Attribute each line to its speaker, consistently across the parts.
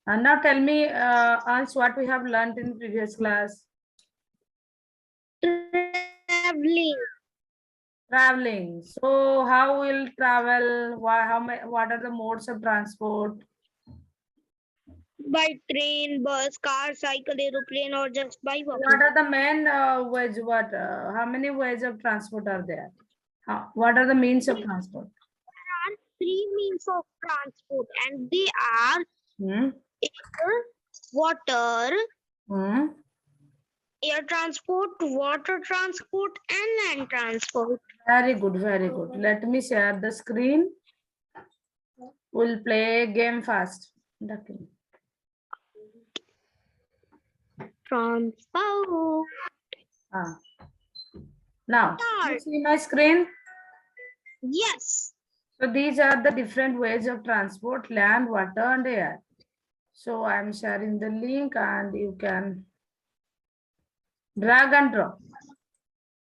Speaker 1: And now tell me, Ans, what we have learned in previous class.
Speaker 2: Traveling
Speaker 1: Traveling. So how will travel? What are the modes of transport?
Speaker 2: by train, bus, car, cycle, aeroplane, or just by
Speaker 1: What
Speaker 2: walking.
Speaker 1: are the main ways? How many ways of transport are there? What are the means of transport?
Speaker 2: There are three means of transport, and they are
Speaker 1: Hmm?
Speaker 2: air, water,
Speaker 1: Hmm?
Speaker 2: air transport, water transport, and land transport.
Speaker 1: Very good, very good. Let me share the screen. We'll play a game fast.
Speaker 2: Transport.
Speaker 1: Ah. Now, you
Speaker 2: Start.
Speaker 1: see my screen?
Speaker 2: Yes.
Speaker 1: So these are the different ways of transport: land, water, and air. So I'm sharing the link and you can drag and drop.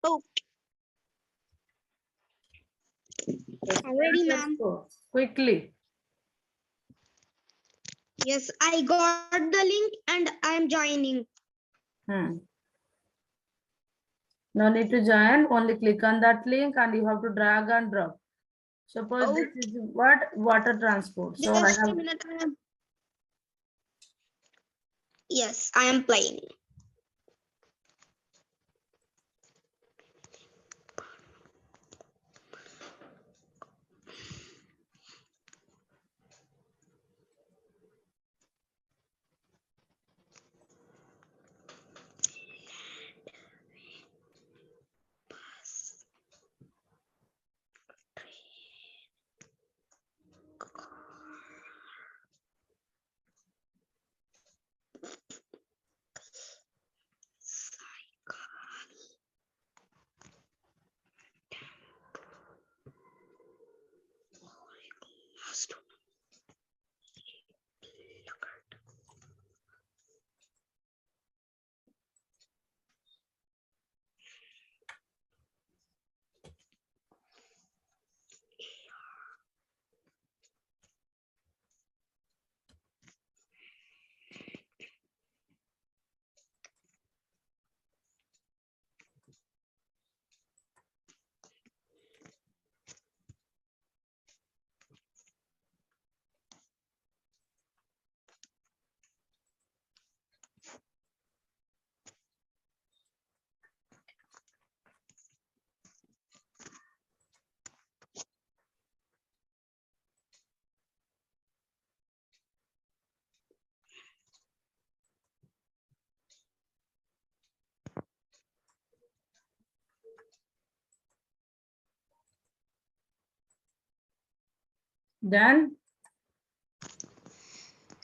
Speaker 2: Oh, I'm ready, ma'am.
Speaker 1: Quickly.
Speaker 2: Yes, I got the link and I am joining.
Speaker 1: No need to join, only click on that link and you have to drag and drop. Suppose this is what? Water transport. So I
Speaker 2: Just a
Speaker 1: have
Speaker 2: minute. Yes, I am playing.
Speaker 1: done.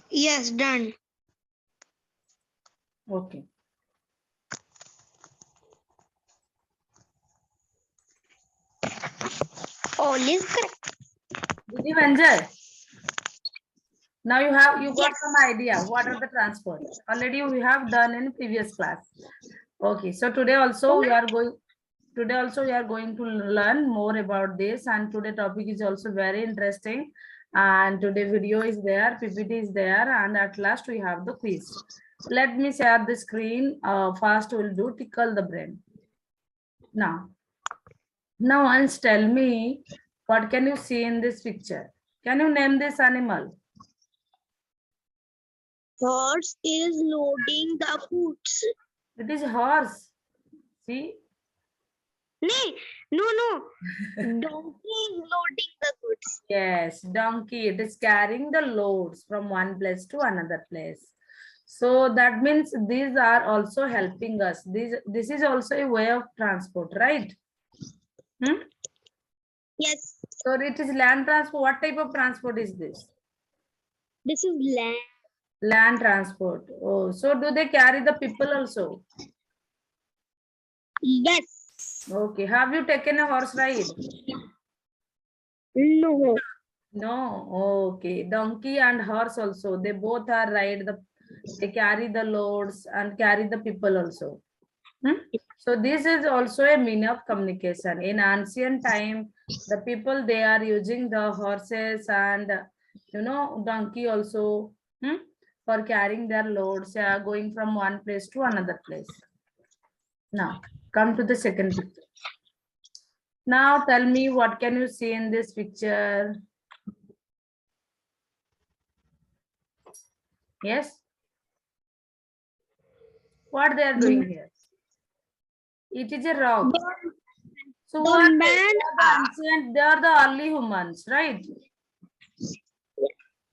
Speaker 2: Yes, done.
Speaker 1: Okay.
Speaker 2: All is correct.
Speaker 1: Did you enjoy? Now you got
Speaker 2: Yes.
Speaker 1: some idea what are the transport. Already we have done in previous class. Okay, so today also we are going to learn more about this, and today topic is also very interesting, and today video is there, PPT is there, and at last we have the quiz. Let me share the screen. First we'll do tickle the brain. Now once tell me, what can you see in this picture? Can you name this animal?
Speaker 2: Horse is loading the goods.
Speaker 1: It is horse. See?
Speaker 2: No. Donkey is loading the goods.
Speaker 1: Yes, donkey. It is carrying the loads from one place to another place. So that means these are also helping us. This is also a way of transport, right?
Speaker 2: Yes.
Speaker 1: So it is land transport. What type of transport is this?
Speaker 2: This is land.
Speaker 1: Land transport. Oh, so do they carry the people also?
Speaker 2: Yes.
Speaker 1: Okay. Have you taken a horse ride?
Speaker 2: No.
Speaker 1: No. Okay. Donkey and horse also. They both are they carry the loads and carry the people also. So this is also a mean of communication. In ancient time, the people, they are using the horses and donkey also for carrying their loads, going from one place to another place. Now, come to the second picture. Now, tell me what can you see in this picture? Yes? What they are doing here? It is a rock. So
Speaker 2: The
Speaker 1: what?
Speaker 2: man
Speaker 1: They are the early humans, right?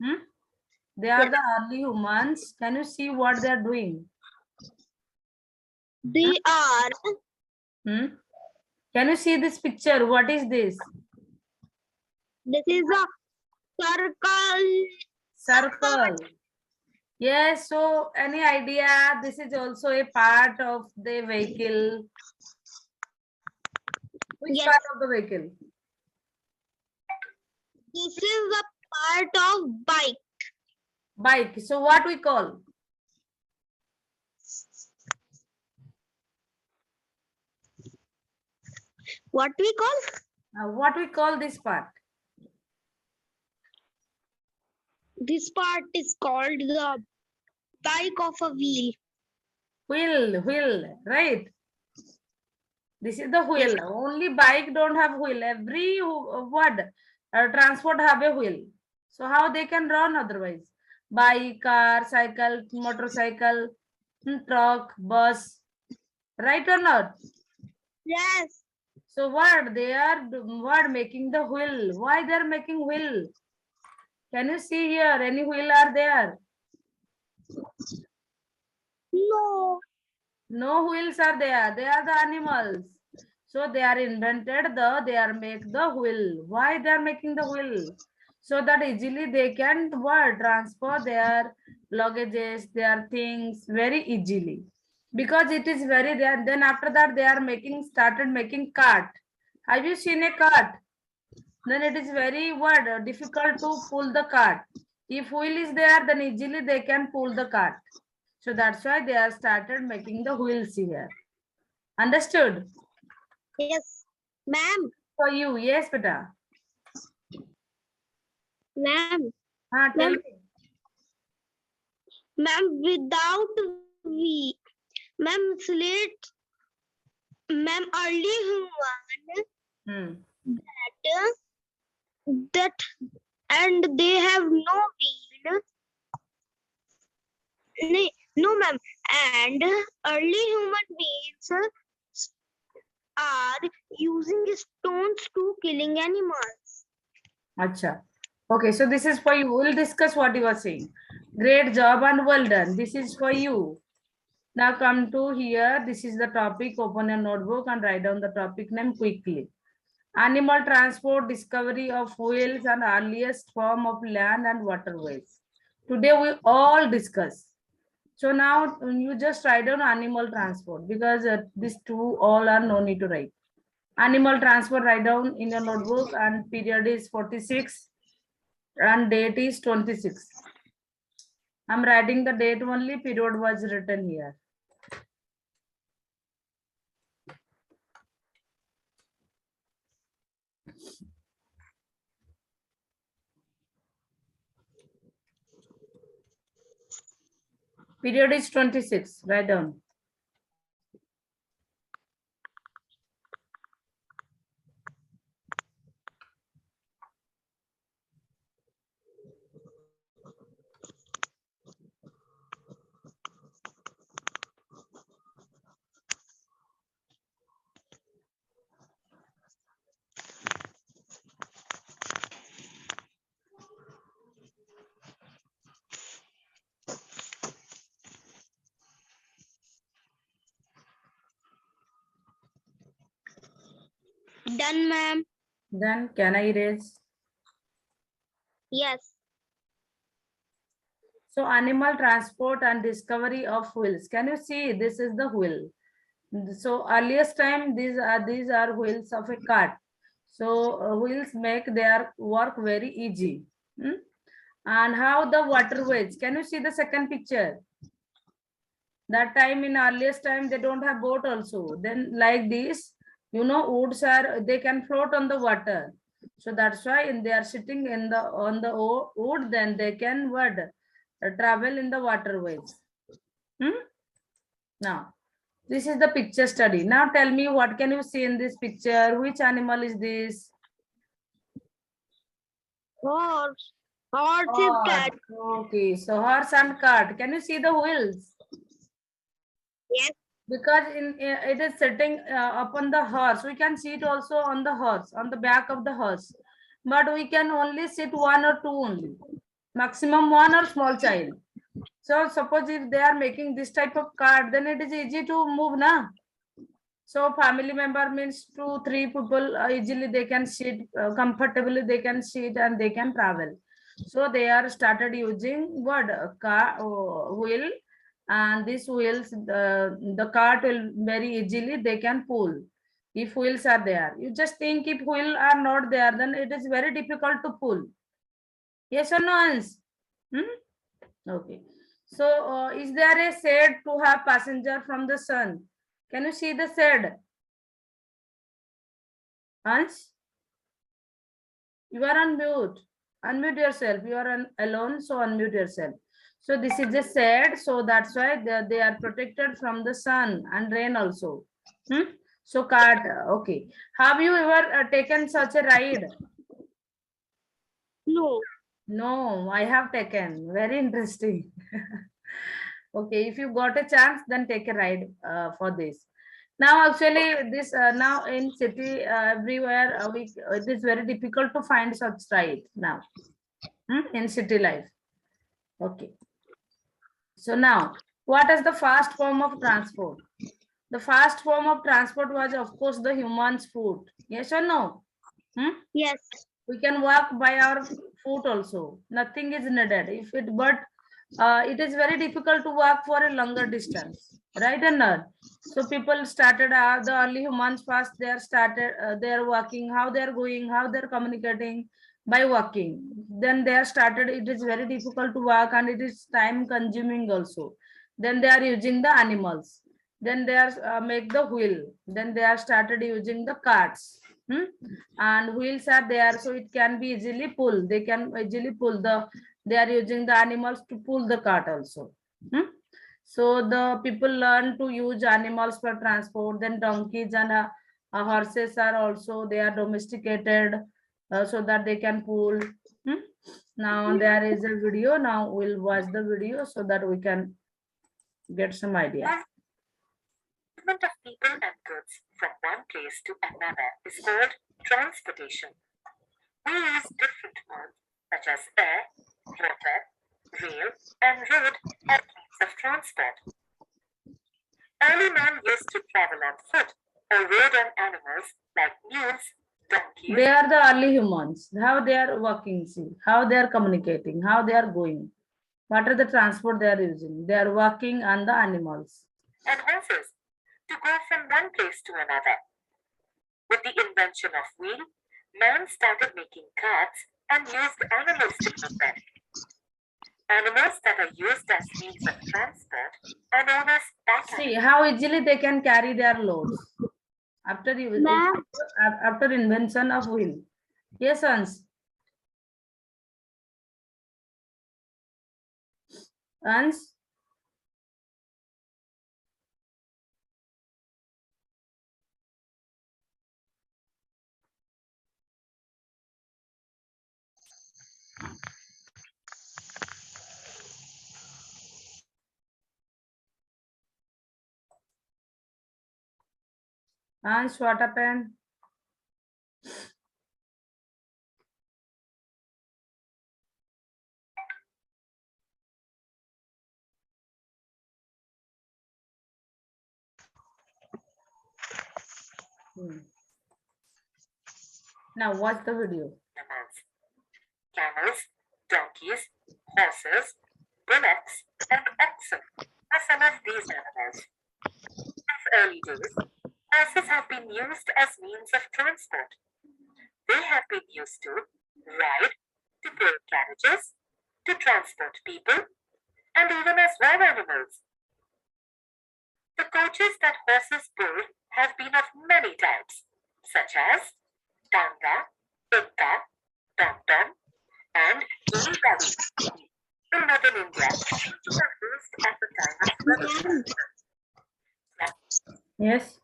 Speaker 1: Hmm? They are the early humans. Can you see what they are doing?
Speaker 2: they are
Speaker 1: Hmm? Can you see this picture? What is this?
Speaker 2: this is a circle.
Speaker 1: Circle. Yes, so any idea? This is also a part of the vehicle. Which
Speaker 2: Yes.
Speaker 1: part of the vehicle?
Speaker 2: This is a part of bike.
Speaker 1: Bike. So what we call?
Speaker 2: What we call?
Speaker 1: What we call this part?
Speaker 2: This part is called the bike of a wheel.
Speaker 1: Wheel, right? This is the wheel.
Speaker 2: Yes.
Speaker 1: Only bike don't have wheel. Every what transport have a wheel. So how they can run otherwise? Bike, car, cycle, motorcycle, truck, bus, right or not?
Speaker 2: Yes.
Speaker 1: So what they are what making the wheel? Why they are making wheel? Can you see here? Any wheel are there?
Speaker 2: No.
Speaker 1: No wheels are there. They are the animals. So they are invented they are make the wheel. Why they are making the wheel? So that easily they can what transfer their luggages, their things very easily. Because it is very there. Then after that they are started making cart. Have you seen a cart? Then it is very what difficult to pull the cart. If wheel is there, then easily they can pull the cart. So that's why they are started making the wheels here. Understood?
Speaker 2: Yes. Ma'am.
Speaker 1: For you, yes, beta.
Speaker 2: Ma'am.
Speaker 1: Tell
Speaker 2: Ma'am.
Speaker 1: me.
Speaker 2: Ma'am, without we. Ma'am, slate. Ma'am, early human
Speaker 1: Hmm.
Speaker 2: that and they have no wheel. No, ma'am. And early human beings are using stones to killing animals.
Speaker 1: Acha. Okay, so this is for you. We'll discuss what you are saying. Great job and well done. This is for you. Now come to here. This is the topic. Open your notebook and write down the topic name quickly. Animal transport, discovery of whales and earliest form of land and waterways. Today we all discuss. So now you just write down animal transport because these two all are no need to write. Animal transport write down in your notebook and period is 46 and date is 26. I'm writing the date only, period was written here. Period is 26, write down.
Speaker 2: Done, ma'am.
Speaker 1: Then can I erase?
Speaker 2: Yes.
Speaker 1: So animal transport and discovery of wheels. Can you see this is the wheel? So earliest time these are wheels of a cart. So wheels make their work very easy. Hmm? And how the waterways? Can you see the second picture? That time in earliest time they don't have boat also. Then like this, woods are they can float on the water. So that's why they are sitting in the on the wood. Then they can what travel in the waterways. Now, this is the picture study. Now tell me, what can you see in this picture? Which animal is this?
Speaker 2: Horse. Horse is
Speaker 1: Horse.
Speaker 2: cat.
Speaker 1: Okay, so horse and cart. Can you see the wheels?
Speaker 2: Yes.
Speaker 1: Because it is sitting upon the horse. We can see it also on the horse, on the back of the horse. But we can only sit one or two only. Maximum one or small child. So suppose if they are making this type of cart, then it is easy to move, na? So family member means 2, 3 people easily they can sit comfortably, they can sit and they can travel. So they are started using what car wheel, and these wheels the cart will very easily they can pull. If wheels are there, you just think if wheel are not there, then it is very difficult to pull. Yes or no, Ans? Okay. So is there a shed to have passenger from the sun? Can you see the shed? Hans, you are on mute. Unmute yourself. You are alone, so unmute yourself. So this is a shed, so that's why they are protected from the sun and rain also. So cart, okay. Have you ever taken such a ride?
Speaker 2: No.
Speaker 1: No, I have taken. Very interesting. Okay, if you got a chance, then take a ride for this. Now, actually, this now in city everywhere, it is very difficult to find such ride now in city life. Okay. So now, what is the fast form of transport? The fast form of transport was, of course, the human's foot. Yes or no?
Speaker 2: Yes.
Speaker 1: We can walk by our foot also. Nothing is needed. If it, but it is very difficult to walk for a longer distance, right or not? So people started the early humans first. They are started. They are walking. How they are going? How they are communicating? By walking. Then they are started. It is very difficult to walk and it is time consuming also. Then they are using the animals. Then they are make the wheel. Then they are started using the carts. And wheels are there, so it can be easily pull. They can easily pull the. They are using the animals to pull the cart also. So the people learn to use animals for transport. Then donkeys and horses are also they are domesticated so that they can pull. Now there is a video. Now we'll watch the video so that we can get some idea.
Speaker 3: Movement of people and goods from one place to another is called transportation. We use different modes such as air, water, rail, and road as means of transport. Early man used to travel on foot or rode on animals like mules, donkeys.
Speaker 1: They are the early humans. How they are walking, see, how they are communicating, how they are going. What are the transport they are using? They are walking on the animals.
Speaker 3: And horses to go from one place to another. With the invention of wheel, man started making carts and used animals to move them. Animals that are used as means of transport are known as pack
Speaker 1: See how easily they can carry their loads after the after invention of wheel. Yes, Ans. Ans. Ans, what happened? Now watch the video.
Speaker 3: animals. Camels, donkeys, horses, bullocks, and oxen are some of these animals. Since early days, horses have been used as means of transport. They have been used to ride, to pull carriages, to transport people, and even as ride animals. The coaches that horses pull have been of many types, such as tanga, utta, tom-tom, and gilli. In northern India, sheep are raised at the time of flood.
Speaker 1: Yes.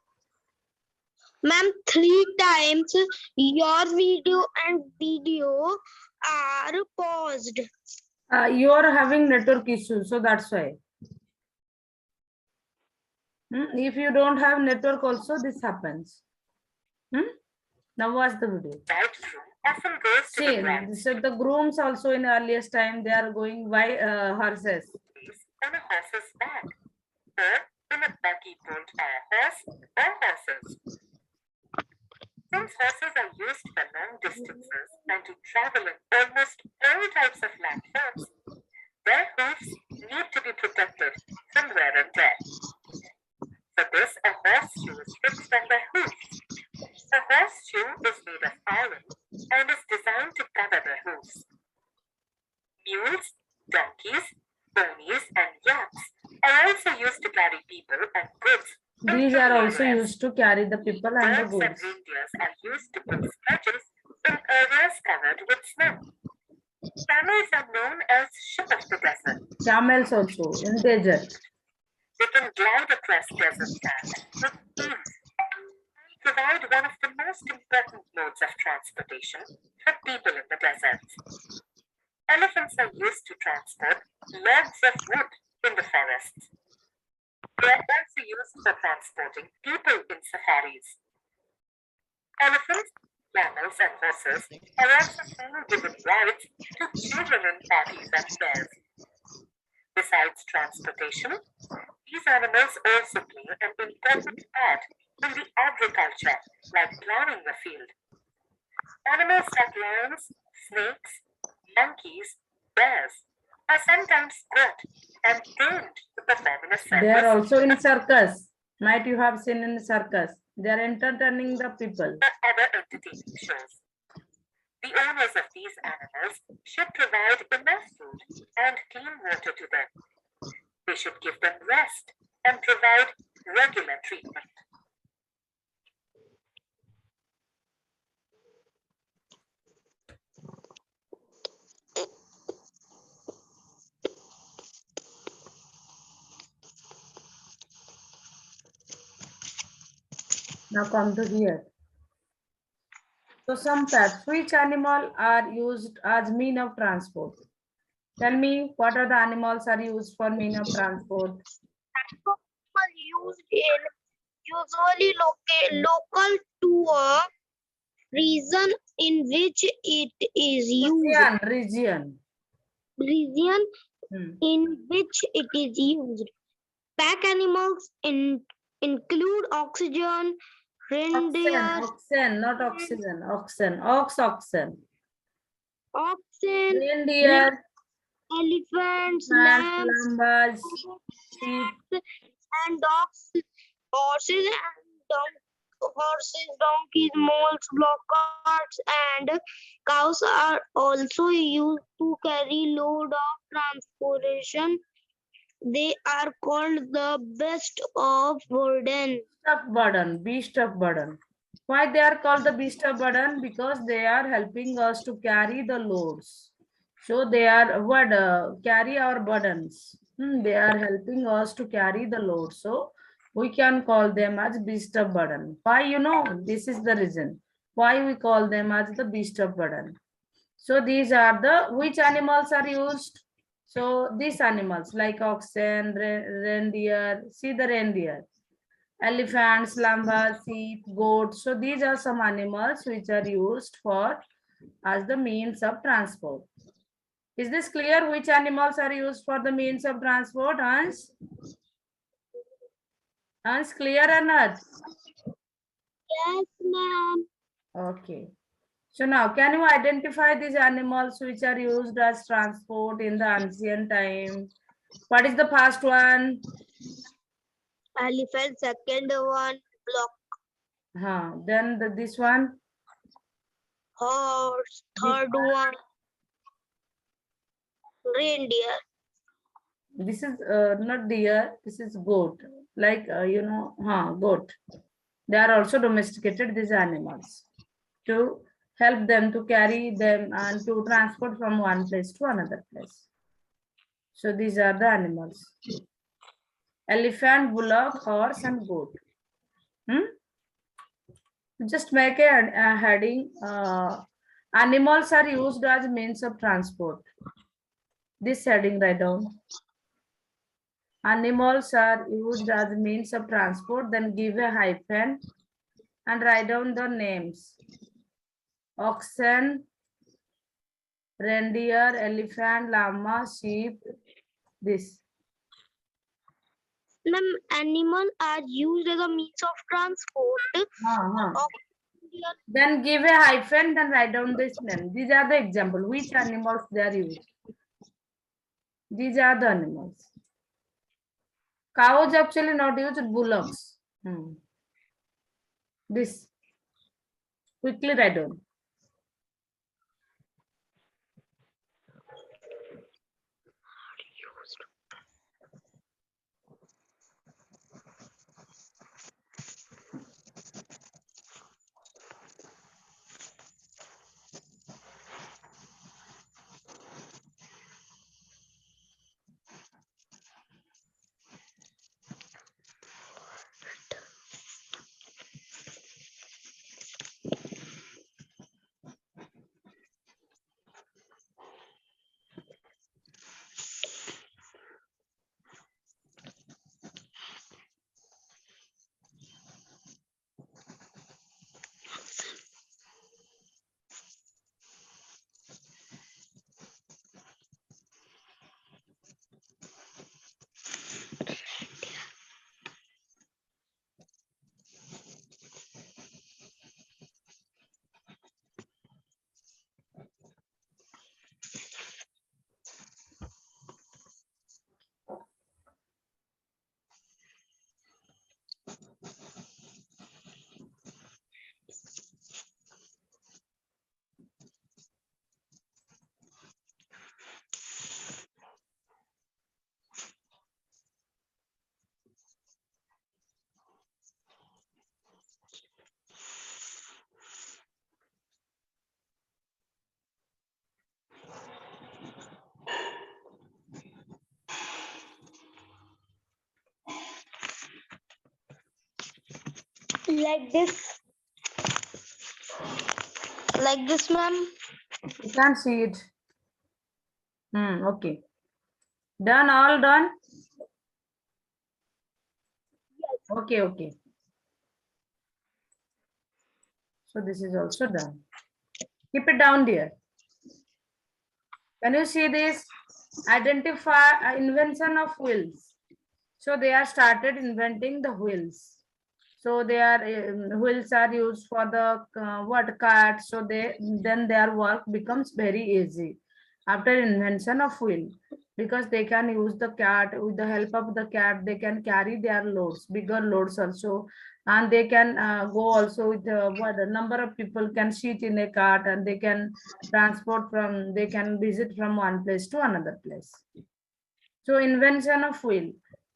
Speaker 2: Ma'am, 3 times your video are paused.
Speaker 1: You are having network issues, so that's why. If you don't have network also, this happens. Now watch the video.
Speaker 3: Bridegroom often goes to the
Speaker 1: See,
Speaker 3: bride
Speaker 1: so the grooms also in earliest time, they are going by horses.
Speaker 3: place on a horse's back, or in a buggy pulled by a horse or horses. Since horses are used for long distances and to travel in almost all types of landforms, their hoofs need to be protected from wear and tear. For this, a horseshoe is fixed on their hoofs. A horseshoe is made of iron and is designed to cover their hoofs. Mules, donkeys, ponies, and yaks are also used to carry people and goods.
Speaker 1: These are also used to carry the people and the
Speaker 3: Birds and
Speaker 1: goods.
Speaker 3: reindeers are used to pull sledges in areas covered with snow. Camels are known as ship of the desert.
Speaker 1: Camels also in desert.
Speaker 3: They can glide across desert sand with ease and provide one of the most important modes of transportation for people in the deserts. Elephants are used to transport logs of wood in the forests. They are also used for transporting people in safaris. Elephants, camels, and horses are also seen giving rides to children in parties and fairs. Besides transportation, these animals also play an important part in the agriculture, like plowing the field. Animals like lions, snakes, monkeys, bears are sometimes caught and tamed to perform in a circus.
Speaker 1: They are also in circus. Might you have seen in circus. They are entertaining the people.
Speaker 3: or other entertainment shows. The owners of these animals should provide enough food and clean water to them. They should give them rest and provide regular treatment.
Speaker 1: Now come to here. So some facts. Which animal are used as mean of transport? Tell me, what are the animals are used for mean of transport?
Speaker 2: Used in usually local to a region in which it is used.
Speaker 1: Region.
Speaker 2: Region
Speaker 1: Hmm.
Speaker 2: in which it is used. Pack animals include oxygen, reindeer,
Speaker 1: Oxen, not oxygen. Oxen, oxen.
Speaker 2: oxen,
Speaker 1: Reindeer,
Speaker 2: elephants,
Speaker 1: lambs,
Speaker 2: lambs,
Speaker 1: sheep.
Speaker 2: and dogs, horses, donkeys, moles, carts, and cows are also used to carry load of transportation. They are called the beast of burden.
Speaker 1: Beast of burden. Why they are called the beast of burden? Because they are helping us to carry the loads. So they are what carry our burdens. They are helping us to carry the load. So we can call them as beast of burden. Why? You know, this is the reason why we call them as the beast of burden. So these are the which animals are used. So these animals like oxen, reindeer. See the reindeer. Elephants, llama, sheep, goats. So these are some animals which are used for as the means of transport. Is this clear? Which animals are used for the means of transport? Hans? Hans, clear or not?
Speaker 2: Yes, ma'am.
Speaker 1: Okay. So now, can you identify these animals which are used as transport in the ancient time? What is the first one?
Speaker 2: Elephant, second one,
Speaker 1: Then this one.
Speaker 2: horse, third one, reindeer.
Speaker 1: This is not deer. This is goat. Like goat. They are also domesticated, these animals, to help them to carry them and to transport from one place to another place. So these are the animals. Elephant, bullock, horse, and goat. Just make a heading. Animals are used as means of transport. This heading write down. Animals are used as means of transport. Then give a hyphen and write down the names. Oxen, reindeer, elephant, llama, sheep. This.
Speaker 2: Ma'am, animal are used as a means of transport.
Speaker 1: Then give a hyphen, then write down this name. These are the example. Which animals they are used? These are the animals. Cows actually not used, bullocks. This. Quickly write down.
Speaker 2: Like this. Like this, ma'am.
Speaker 1: You can't see it. Okay. Done, all done? Okay, okay. So this is also done. Keep it down there. Can you see this? Identify invention of wheels. So they are started inventing the wheels. So their wheels are used for the what cart. So then their work becomes very easy after invention of wheel, because they can use the cart. With the help of the cart, they can carry their loads, bigger loads also, and they can go also with what a number of people can sit in a cart, and they can transport from, they can visit from one place to another place. So invention of wheel.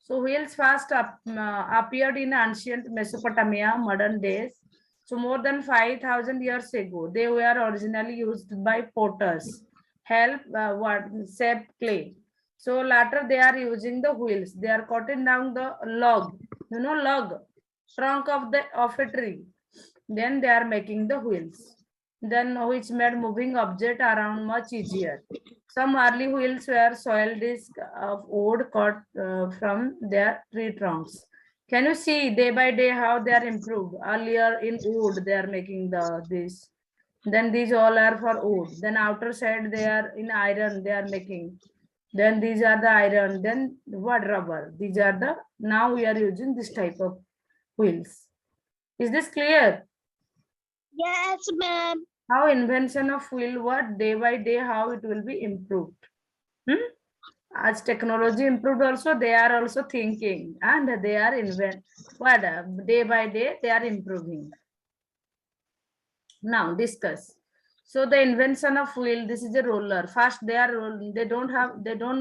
Speaker 1: So wheels first appeared in ancient Mesopotamia, modern days. So more than 5,000 years ago, they were originally used by potters, help what shape clay. So later they are using the wheels. They are cutting down the log, log, trunk of a tree. Then they are making the wheels. Then which made moving object around much easier. Some early wheels were soil discs of wood cut from their tree trunks. Can you see day by day how they are improved? Earlier in wood they are making this. Then these all are for wood. Then outer side they are in iron they are making. Then these are the iron. Then what, rubber? These are the, now we are using this type of wheels. Is this clear?
Speaker 2: Yes, ma'am.
Speaker 1: How invention of wheel, what day by day how it will be improved. As technology improved also, they are also thinking and they are day by day they are improving. Now discuss. So the invention of wheel, this is a roller. First they are rolling, they don't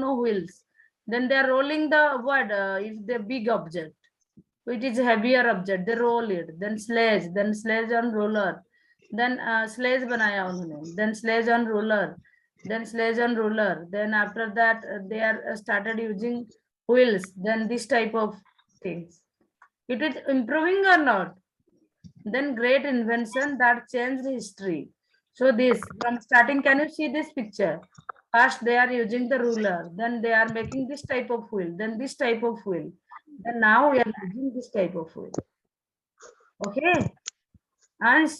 Speaker 1: know wheels. Then they are rolling the what, if the big object, which is heavier object, they roll it. Then sledge on roller. Then sledge banaya उन्होंने, then sledge on roller. then sledge and ruler. Then after that, they are started using wheels. Then this type of things. It is improving or not? Then great invention that changed history. So this from starting, can you see this picture? First they are using the ruler, then they are making this type of wheel, then this type of wheel. Then now we are using this type of wheel. Okay. And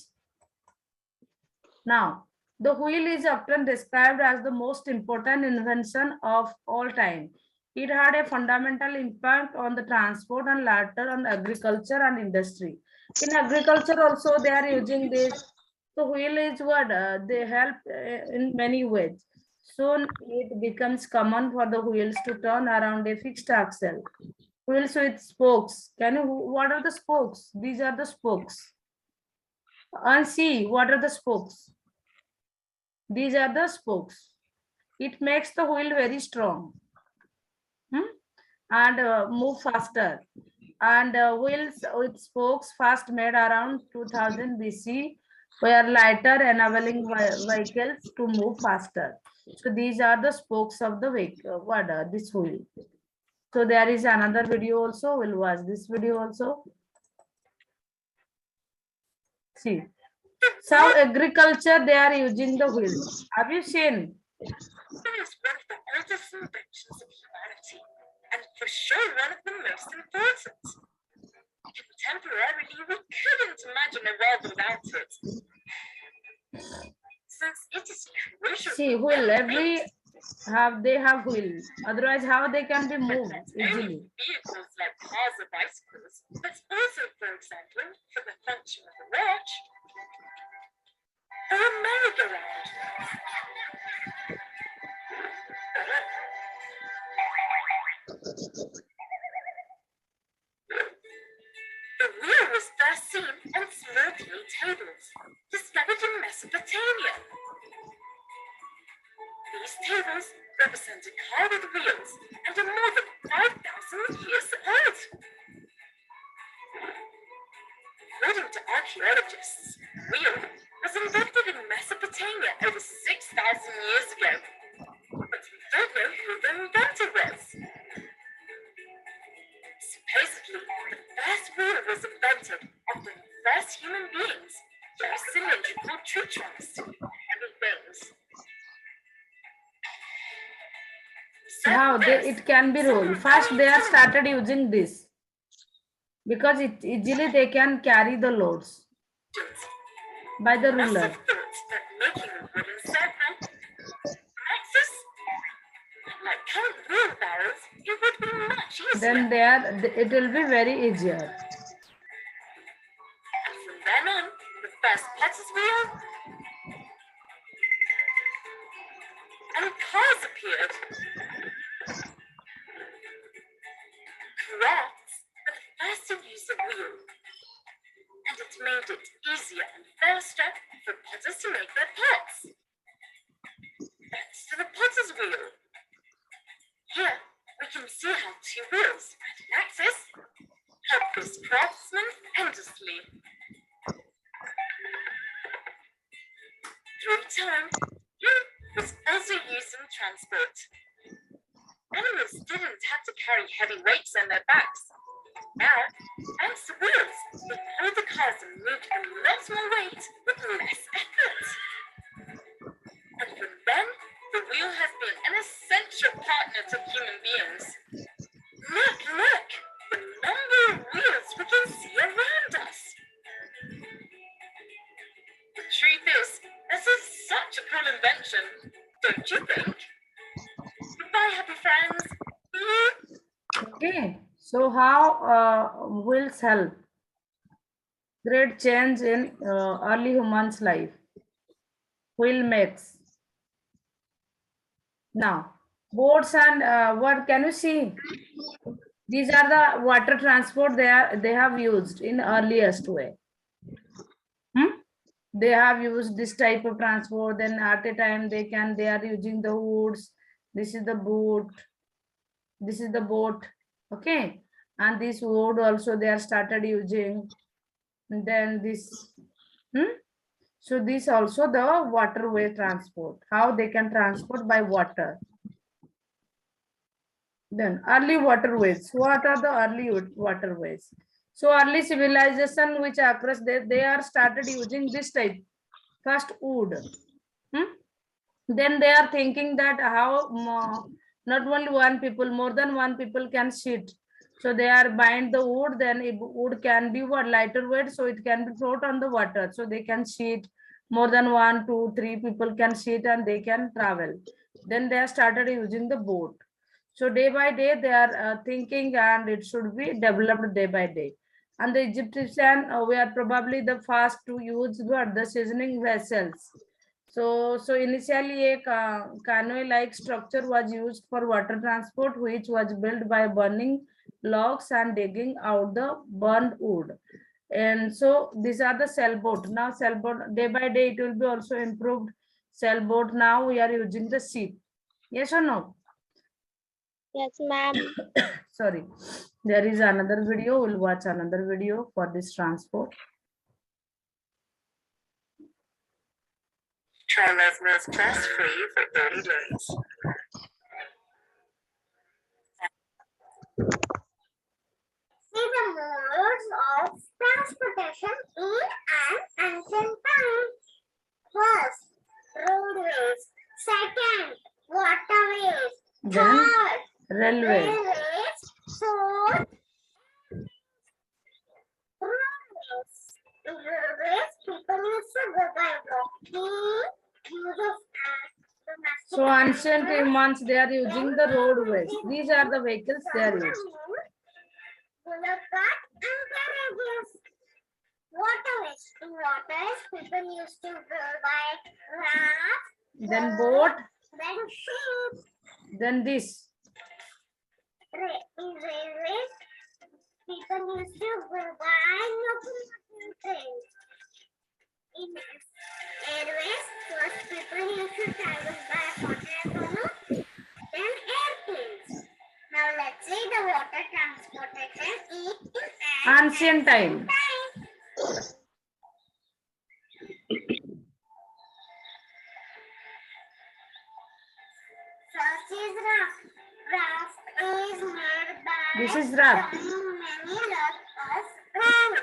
Speaker 1: now the wheel is often described as the most important invention of all time. It had a fundamental impact on the transport and later on agriculture and industry. In agriculture also they are using this. So wheel is what they help in many ways. Soon it becomes common for the wheels to turn around a fixed axle. Wheels with spokes. Can you? What are the spokes? These are the spokes. And see, what are the spokes? These are the spokes. It makes the wheel very strong. And move faster. And wheels with spokes first made around 2000 BC were lighter, enabling vehicles to move faster. So these are the spokes of the vehicle. What this wheel? So there is another video also. We'll watch this video also. See. So agriculture, they are using the wheels. Have you seen?
Speaker 3: It is one of the oldest inventions of humanity, and for sure one of the most important. Contemporarily, we couldn't imagine a world without it. Since it is crucial.
Speaker 1: See, wheel, they have wheel. Otherwise, how they can be moved easily?
Speaker 3: Vehicles like cars or bicycles, but also, for example, for the function of a watch, or a merry-go-round. The wheel was first seen on small clay tables, discovered in Mesopotamia. These tables represent a car with wheels and are more than 5,000 years old. According to archaeologists, wheel was invented in Mesopotamia over 6,000 years ago, but we don't know who the inventor was. Supposedly, the first wheel was invented after the first human beings used cylindrical tree trunks and wings.
Speaker 1: How it can be rolled. First, they are started using this because it easily they can carry the loads by the ruler. Then it will be very easier.
Speaker 3: And from then on, the first potter's wheel and cars appeared. Crafts were the first to use a wheel, and it made it easier and faster for potters to make their pots. Thanks to the potter's wheel. Here we can see how two wheels and an axis help this craftsman endlessly. Through time, wheel was also used in transport. Animals didn't have to carry heavy weights on their backs. Now, thanks to wheels, they pull the cars and move a lot more weight with less effort. And from then, the wheel has been an essential partner to human beings. Look, the number of wheels we can see around us. The truth is, this is such a cool invention, don't you think? Goodbye, happy friends.
Speaker 1: Okay, so how wheels help? Great change in early humans' life. Wheel makes. Now, boats and what can you see? These are the water transport they have used in earliest way. They have used this type of transport. Then at a time they are using the woods. This is the boat. This is the boat. Okay, and this wood also they are started using. And then this. So this also the waterway transport, how they can transport by water. Then early waterways. What are the early waterways? So early civilization which occurs, they are started using this type. First wood. Hmm? Then they are thinking that how not only one people, more than one people can sit. So they are bind the wood, then wood can be what lighter weight, so it can be float on the water. So they can sit, more than 1, 2, 3 people can sit and they can travel. Then they have started using the boat. So day by day they are thinking, and it should be developed day by day. And the Egyptian were probably the first to use the seasoning vessels. So initially a canoe-like structure was used for water transport, which was built by burning logs and digging out the burned wood. And so these are the sailboat. Now sailboat, day by day it will be also improved. Sailboat, now we are using the ship. Yes or no?
Speaker 2: Yes, ma'am.
Speaker 1: Sorry. There is another video. We'll watch another video for this transport.
Speaker 3: China's most stress-free for 30 days. See the modes of transportation in an ancient time. First, roadways. Second, waterways.
Speaker 1: Then
Speaker 3: Third,
Speaker 1: railway.
Speaker 3: railways. Fourth, roadways. In roadways, people used to go by walking, use of domestic
Speaker 1: So ancient humans, they are using the roadways. These are the vehicles they are using.
Speaker 3: bullock cart and carriages. Waterways. In waterways, people used to go by raft,
Speaker 1: Then boat.
Speaker 3: then ship.
Speaker 1: Then this.
Speaker 3: In railways, people used to go by locomotive trains. In airways, first people used to travel by water canoe, then airplanes. Now let's see the water transportation in
Speaker 1: Ancient time.
Speaker 3: First is raft. Raft is made by
Speaker 1: This is raft.
Speaker 3: turning many logs of land.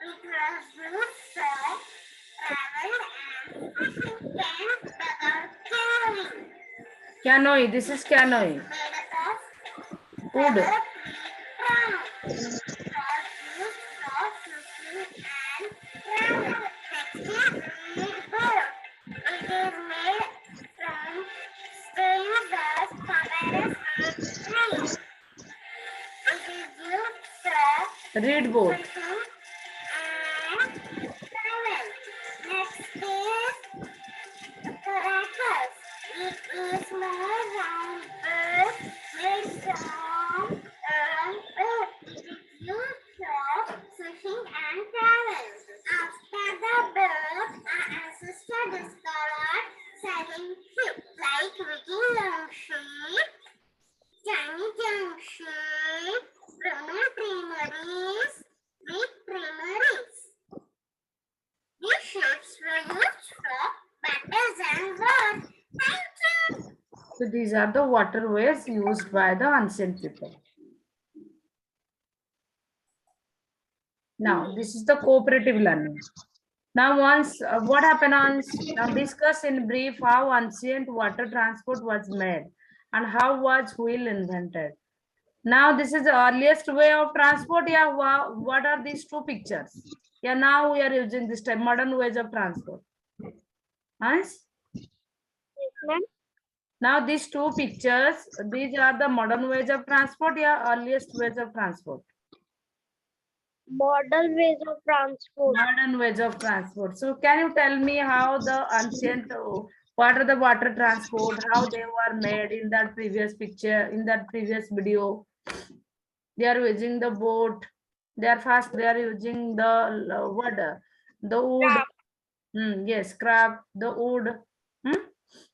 Speaker 3: It was used for travel and fishing. Then without carrying.
Speaker 1: Canoe. This is canoe.
Speaker 3: Made of
Speaker 1: Wood.
Speaker 3: rubber tree trunk. Was used for fishing and travel. Next is reed boat. It is made from string that papyrus and trees. It is used for
Speaker 1: Reed boat.
Speaker 3: fishing and travel. Next is crackers. It is small round bird made from wood. It is used for fishing and travel. After the bird, our ancestor discovered sailing ships like Viking longship, Chinese jungship, Roman primaries, Greek primaries. These ships were used for battles and wars. Thank you.
Speaker 1: So these are the waterways used by the ancient people. Now this is the cooperative learning. Now once what happened now discuss in brief how ancient water transport was made and how was wheel invented. Now this is the earliest way of transport. Yeah, what are these two pictures? Yeah, now we are using this type modern ways of transport. Nice.
Speaker 2: Yes, ma'am.
Speaker 1: Now these two pictures, these are the modern ways of transport. Yeah, earliest ways of transport.
Speaker 2: Modern ways of transport.
Speaker 1: Modern ways of transport. So can you tell me how the ancient, what are the water transport, how they were made in that previous picture, in that previous video? They are using the boat. They are fast. They are using the what? The wood. Yes, craft, the wood.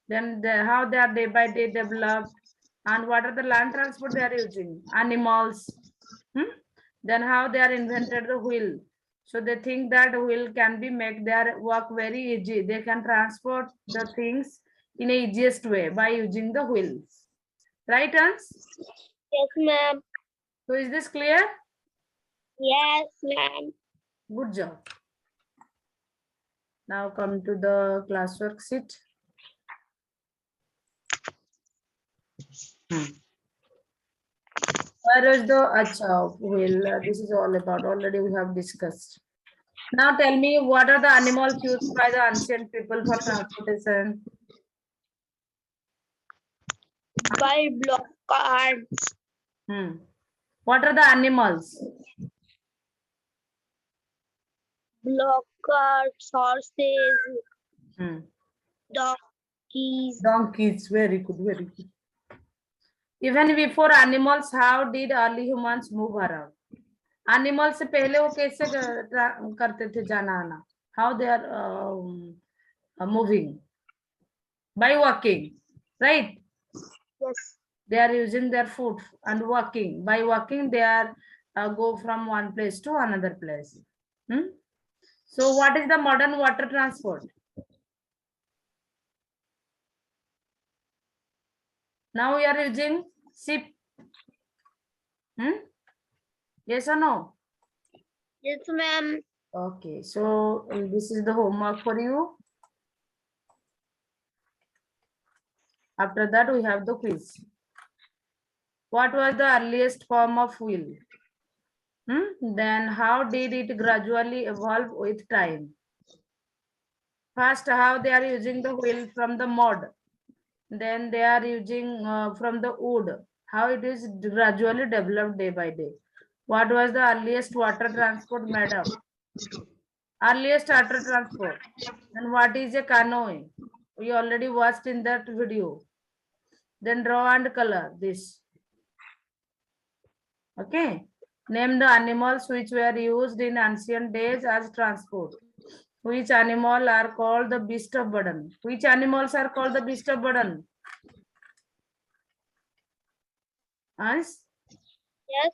Speaker 1: Then how they are day by day developed, and what are the land transport they are using? Animals. Then how they are invented the wheel. So they think that wheel can be make their work very easy. They can transport the things in a easiest way by using the wheels. Right, Hans?
Speaker 2: Yes, ma'am.
Speaker 1: So is this clear?
Speaker 2: Yes, ma'am.
Speaker 1: Good job. Now come to the classwork sheet. Where is the acha? Well, this is all about. Already we have discussed. Now tell me, what are the animals used by the ancient people for transportation?
Speaker 2: By block cards,
Speaker 1: Hmm. What are the animals?
Speaker 2: block cards, horses,
Speaker 1: Hmm.
Speaker 2: donkeys.
Speaker 1: Donkeys. Very good. Very good. Even before animals, how did early humans move around? Animals से पहले वो कैसे करते थे जाना आना? How they are moving? By walking, right?
Speaker 2: Yes.
Speaker 1: They are using their foot and walking. By walking, they are go from one place to another place. Hmm? So what is the modern water transport? Now we are using ship. Hmm? Yes or no?
Speaker 2: Yes, ma'am.
Speaker 1: Okay, so this is the homework for you. After that, we have the quiz. What was the earliest form of wheel? Then how did it gradually evolve with time? First, how they are using the wheel from the mud. Then they are using from the wood. How it is gradually developed day by day. What was the earliest water transport made of? Earliest water transport. And what is a canoe? We already watched in that video. Then draw and color this. Okay. Name the animals which were used in ancient days as transport. Which animal are called the beast of burden? Which animals are called the beast of burden? Ans?
Speaker 2: Yes.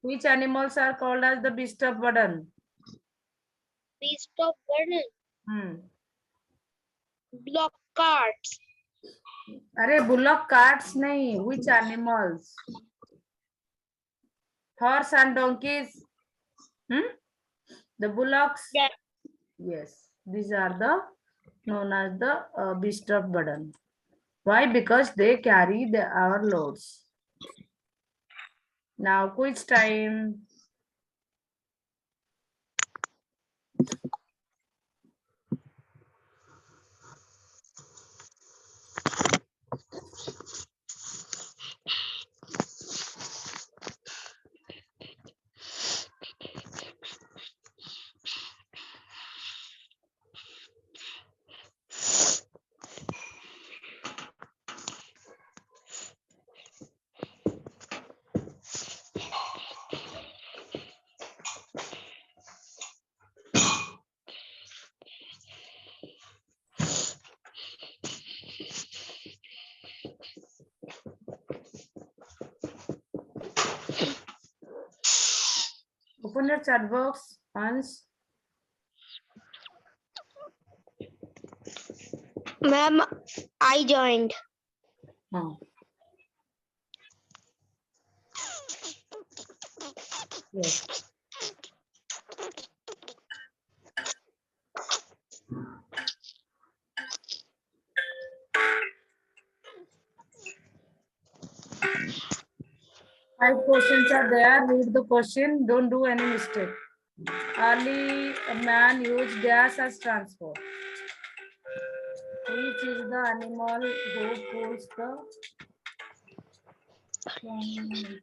Speaker 1: Which animals are called as the beast of burden?
Speaker 2: Beast of burden.
Speaker 1: Hmm.
Speaker 2: Block carts.
Speaker 1: अरे bullock carts नहीं. Which animals? Horse and donkeys. Hmm? The bullocks.
Speaker 2: Yes.
Speaker 1: Yes, these are the known as the beast of burden. Why? Because they carry our loads. Now quiz time. Open your chat box once.
Speaker 2: Ma'am, I joined.
Speaker 1: Yes. Five questions are there. Read the question. Don't do any mistake. Early man used gas as transport. Which is the animal who pulls the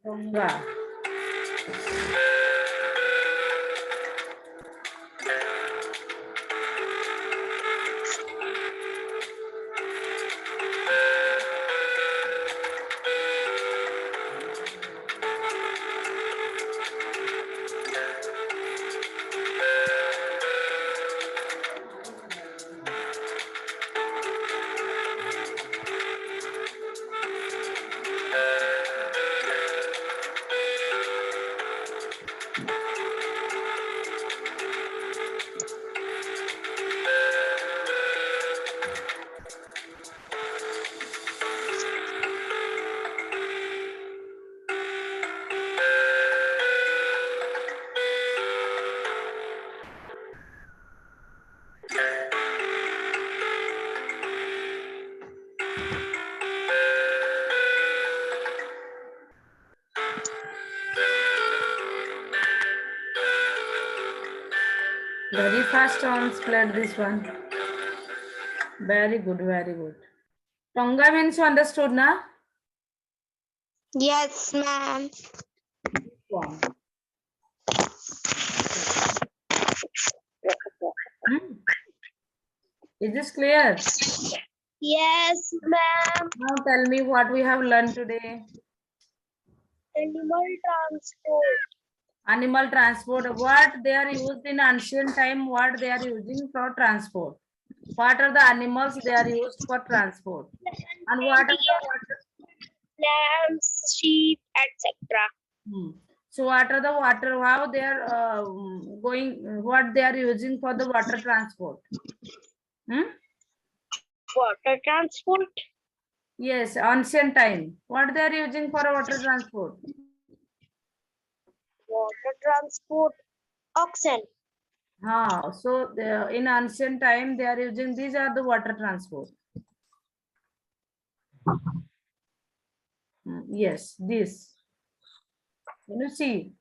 Speaker 1: tonga? Very fast translate this one. Very good, very good. Tonga means you understood, na?
Speaker 2: Yes, ma'am.
Speaker 1: Form. Hmm. Is this clear?
Speaker 2: Yes, ma'am.
Speaker 1: Now tell me what we have learned today.
Speaker 2: Animal transport.
Speaker 1: Animal transport. What they are used in ancient time, what they are using for transport. What are the animals they are used for transport? And what are the water?
Speaker 2: Lambs, sheep, etc.
Speaker 1: So what are the water? How they are going? What they are using for the water transport? Hmm?
Speaker 2: Water transport.
Speaker 1: Yes, ancient time. What they are using for water transport?
Speaker 2: Water transport. Oxen.
Speaker 1: So in ancient time they are using these are the water transport. Yes, this. Can you see?